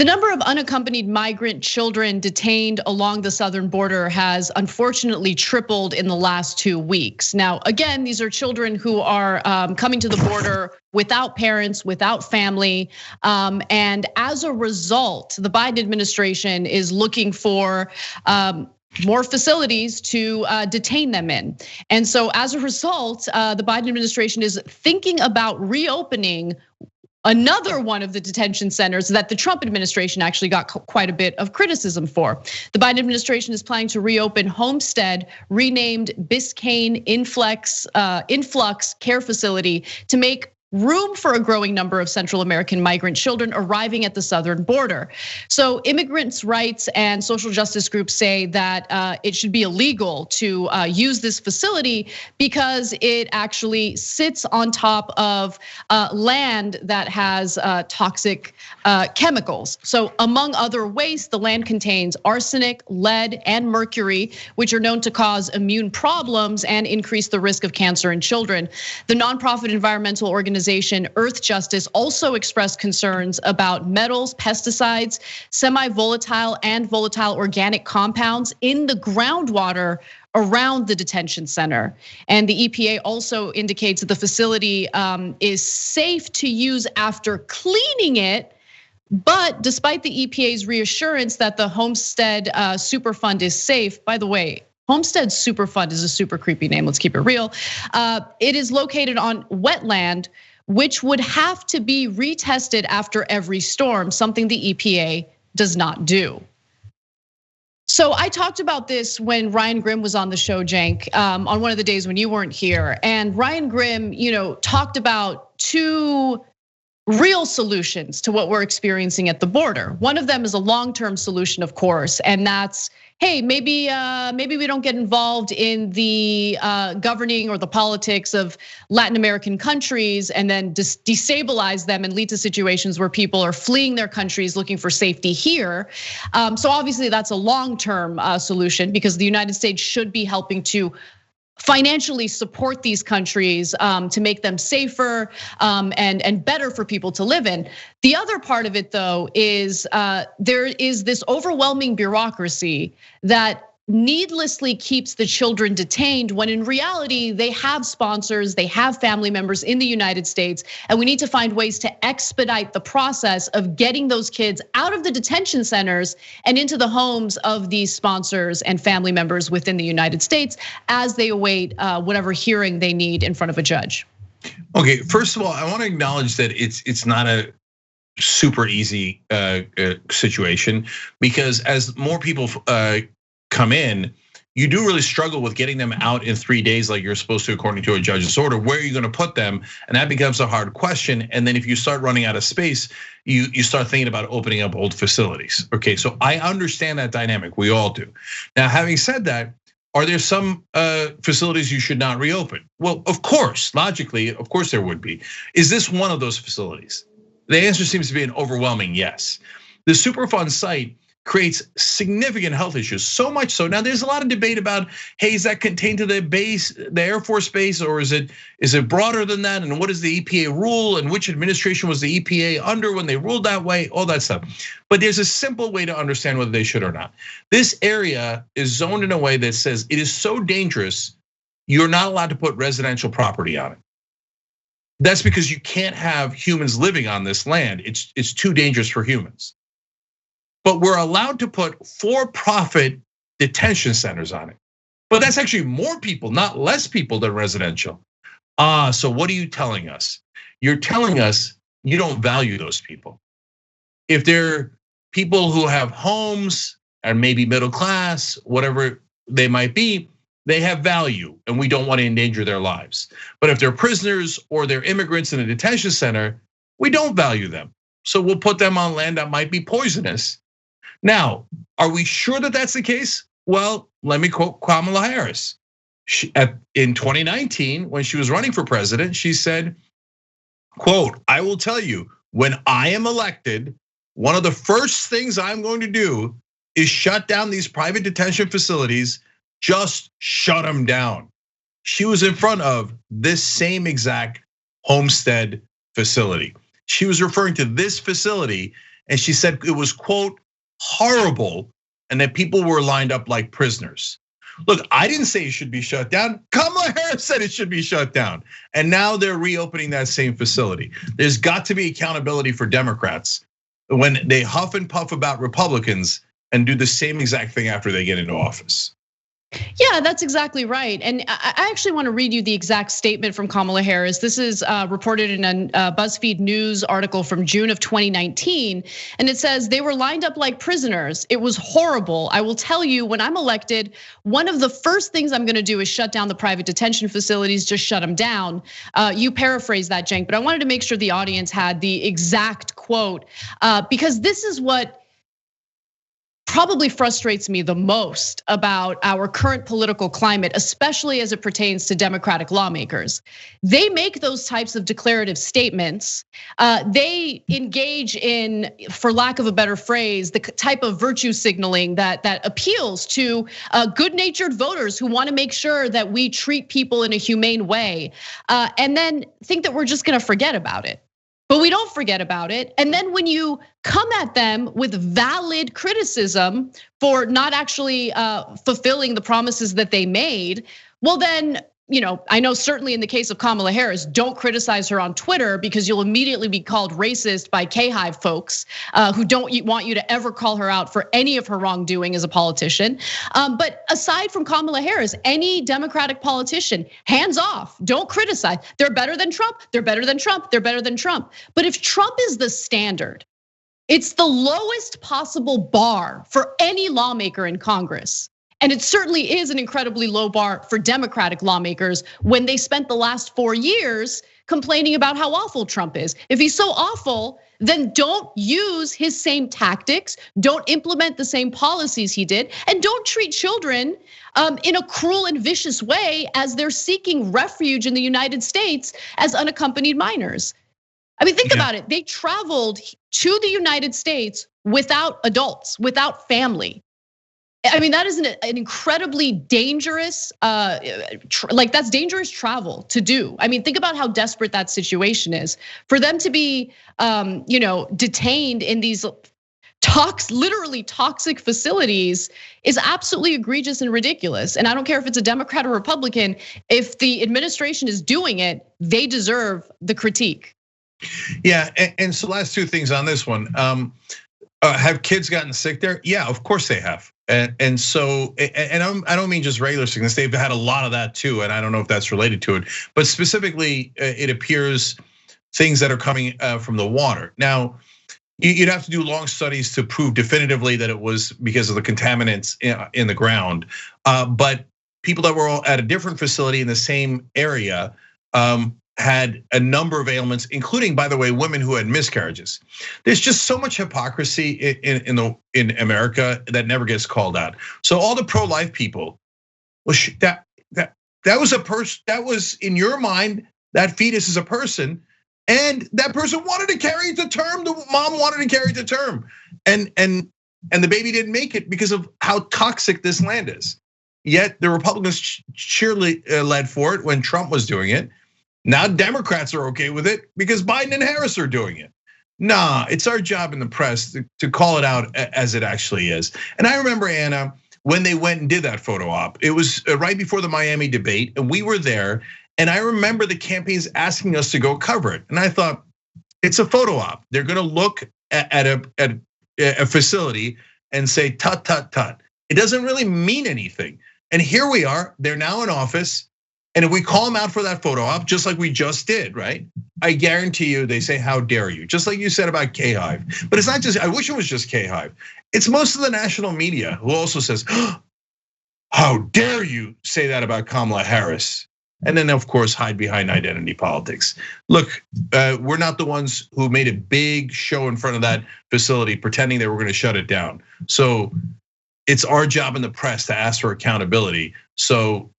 The number of unaccompanied migrant children detained along the southern border has unfortunately tripled in the last 2 weeks. Now, again, these are children who are coming to the border without parents, without family. And as a result, the Biden administration is looking for more facilities to detain them in. And so as a result, the Biden administration is thinking about reopening another one of the detention centers that the Trump administration actually got quite a bit of criticism for. The Biden administration is planning to reopen Homestead, renamed Biscayne Influx Care Facility, to make room for a growing number of Central American migrant children arriving at the southern border. So immigrants' rights and social justice groups say that it should be illegal to use this facility because it actually sits on top of land that has toxic chemicals. So among other waste, the land contains arsenic, lead, and mercury, which are known to cause immune problems and increase the risk of cancer in children. The nonprofit environmental organization Earth Justice also expressed concerns about metals, pesticides, semi-volatile and volatile organic compounds in the groundwater around the detention center. And the EPA also indicates that the facility is safe to use after cleaning it. But despite the EPA's reassurance that the Homestead Superfund is safe, by the way, Homestead Superfund is a super creepy name, let's keep it real. It is located on wetland, which would have to be retested after every storm, something the EPA does not do. So I talked about this when Ryan Grim was on the show, Cenk, on one of the days when you weren't here. And Ryan Grim, talked about two real solutions to what we're experiencing at the border. One of them is a long-term solution, of course, and that's, hey, maybe we don't get involved in the governing or the politics of Latin American countries and then destabilize them and lead to situations where people are fleeing their countries looking for safety here. So obviously that's a long-term solution because the United States should be helping to financially support these countries to make them safer and better for people to live in. The other part of it, though, is there is this overwhelming bureaucracy that needlessly keeps the children detained when in reality they have sponsors, they have family members in the United States, and we need to find ways to expedite the process of getting those kids out of the detention centers and into the homes of these sponsors and family members within the United States as they await whatever hearing they need in front of a judge. Okay, first of all, I want to acknowledge that it's not a super easy situation because as more people come in, you do really struggle with getting them out in 3 days like you're supposed to according to a judge's order. Where are you gonna put them? And that becomes a hard question. And then if you start running out of space, you start thinking about opening up old facilities. Okay, so I understand that dynamic, we all do. Now, having said that, are there some facilities you should not reopen? Well, of course, logically, of course there would be. Is this one of those facilities? The answer seems to be an overwhelming yes. The Superfund site creates significant health issues, so much so. Now there's a lot of debate about, hey, is that contained to the base, the Air Force base, or is it broader than that? And what is the EPA rule? And which administration was the EPA under when they ruled that way? All that stuff. But there's a simple way to understand whether they should or not. This area is zoned in a way that says it is so dangerous, you're not allowed to put residential property on it. That's because you can't have humans living on this land. It's too dangerous for humans. But we're allowed to put for-profit detention centers on it. But that's actually more people, not less people than residential. So what are you telling us? You're telling us you don't value those people. If they're people who have homes and maybe middle class, whatever they might be, they have value and we don't want to endanger their lives. But if they're prisoners or they're immigrants in a detention center, we don't value them. So we'll put them on land that might be poisonous. Now, are we sure that that's the case? Well, let me quote Kamala Harris. In 2019, when she was running for president, she said, quote, "I will tell you, when I am elected, one of the first things I'm going to do is shut down these private detention facilities, just shut them down." She was in front of this same exact Homestead facility. She was referring to this facility and she said it was, quote, horrible, and that people were lined up like prisoners. Look, I didn't say it should be shut down. Kamala Harris said it should be shut down. And now they're reopening that same facility. There's got to be accountability for Democrats when they huff and puff about Republicans and do the same exact thing after they get into office. Yeah, that's exactly right. And I actually want to read you the exact statement from Kamala Harris. This is reported in a BuzzFeed News article from June of 2019. And it says, they were lined up like prisoners. It was horrible. I will tell you, when I'm elected, one of the first things I'm gonna do is shut down the private detention facilities, just shut them down. You paraphrase that, Cenk, but I wanted to make sure the audience had the exact quote, because this is what probably frustrates me the most about our current political climate, especially as it pertains to Democratic lawmakers. They make those types of declarative statements. They engage in, for lack of a better phrase, the type of virtue signaling that appeals to good-natured voters who want to make sure that we treat people in a humane way, and then think that we're just going to forget about it. But we don't forget about it. And then when you come at them with valid criticism for not actually fulfilling the promises that they made, well then, I know certainly in the case of Kamala Harris, don't criticize her on Twitter because you'll immediately be called racist by K-Hive folks who don't want you to ever call her out for any of her wrongdoing as a politician. But aside from Kamala Harris, any Democratic politician, hands off, don't criticize. They're better than Trump, they're better than Trump, they're better than Trump. But if Trump is the standard, it's the lowest possible bar for any lawmaker in Congress. And it certainly is an incredibly low bar for Democratic lawmakers when they spent the last 4 years complaining about how awful Trump is. If he's so awful, then don't use his same tactics, don't implement the same policies he did, and don't treat children in a cruel and vicious way as they're seeking refuge in the United States as unaccompanied minors. I mean, think about it. They traveled to the United States without adults, without family. I mean, that is an incredibly dangerous, that's dangerous travel to do. I mean, think about how desperate that situation is. For them to be, detained in these literally toxic facilities is absolutely egregious and ridiculous. And I don't care if it's a Democrat or Republican, if the administration is doing it, they deserve the critique. Yeah, and so last two things on this one. Have kids gotten sick there? Yeah, of course they have. And so, I don't mean just regular sickness. They've had a lot of that too, and I don't know if that's related to it. But specifically, it appears things that are coming from the water. Now, you'd have to do long studies to prove definitively that it was because of the contaminants in the ground. But people that were all at a different facility in the same area had a number of ailments, including, by the way, women who had miscarriages. There's just so much hypocrisy in America that never gets called out. So all the pro-life people, well, that was a person, that was in your mind, that fetus is a person, and that person wanted to carry it to term. The mom wanted to carry it to term, and the baby didn't make it because of how toxic this land is. Yet the Republicans cheerily led for it when Trump was doing it. Now Democrats are okay with it because Biden and Harris are doing it. Nah, it's our job in the press to call it out as it actually is. And I remember, Anna, when they went and did that photo op, it was right before the Miami debate, and we were there. And I remember the campaigns asking us to go cover it. And I thought, it's a photo op. They're gonna look at a facility and say, tut, tut, tut. It doesn't really mean anything. And here we are, they're now in office. And if we call them out for that photo op, just like we just did, right? I guarantee you, they say, how dare you? Just like you said about K-Hive. But it's not just, I wish it was just K-Hive. It's most of the national media who also says, how dare you say that about Kamala Harris? And then of course, hide behind identity politics. Look, we're not the ones who made a big show in front of that facility pretending they were gonna shut it down. So it's our job in the press to ask for accountability. So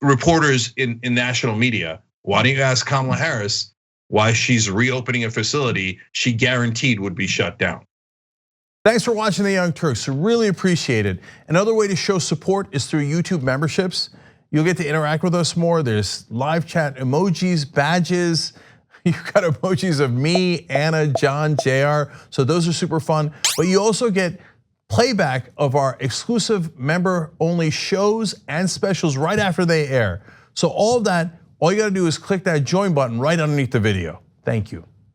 reporters in national media, why don't you ask Kamala Harris why she's reopening a facility she guaranteed would be shut down? Thanks for watching The Young Turks, really appreciate it. Another way to show support is through YouTube memberships. You'll get to interact with us more. There's live chat emojis, badges, You've got emojis of me, Anna, John, JR. So those are super fun. But you also get playback of our exclusive member-only shows and specials right after they air. So all of that, all you gotta do is click that join button right underneath the video. Thank you.